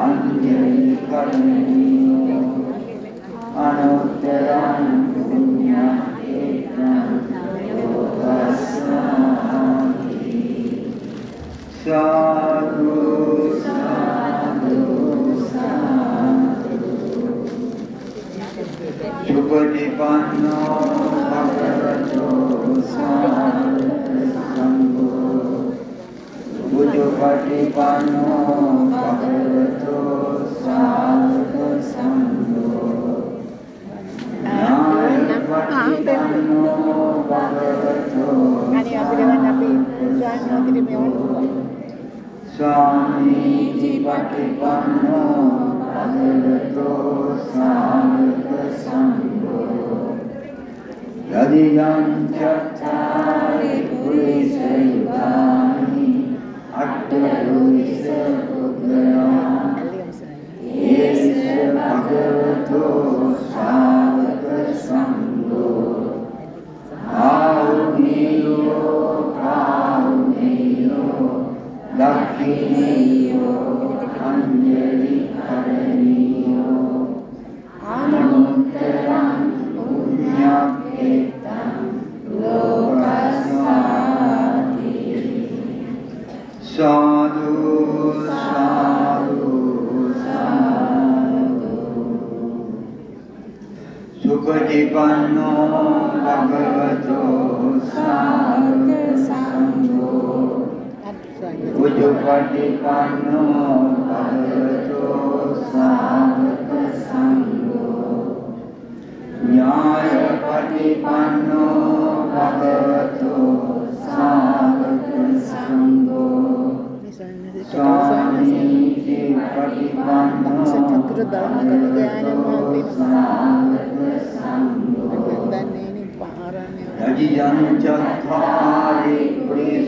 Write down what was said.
අංජලි කරණීය අනුත්තරං පුඤ්ඤාකේතං යෝගස්සාති සාදු සාදු සාදු සුපටිපන්නෝ භගවතෝ සංඝෝ බුදුපටිපන්නෝ භගවතෝ සංඝෝ නායකපටිපන්නෝ භගවතෝ ස්වාමීති පටිපන්නෝ භගවතෝ සංඝෝ යදියං චත්තාරි පුරිස යුගානි අට්ඨලෝකිස පුද්ගලං ඒස භගවතෝ ශ්‍රාවක සංඝෝ ආහුනීයෝ ප්‍රාහුනීයෝ දක්ඛිනීයෝ අංජලි කරණීයෝ අනුත්තරං පුඤ්ඤාකේතං ලෝකස්සාති සාදු සාදු සාදු සුපටිපන්නෝ භගවතෝ සංඝෝ උජුපටිපන්නෝ භගවතෝ සංඝෝ ඥායපටිපන්නෝ භගවතෝ සංඝෝ ස්වාමීති පටිපන්නෝ සත්‍චක්‍ර ධර්ම ගායනමන්ති සංඝෝ යදියං චත්තාරි පුරිස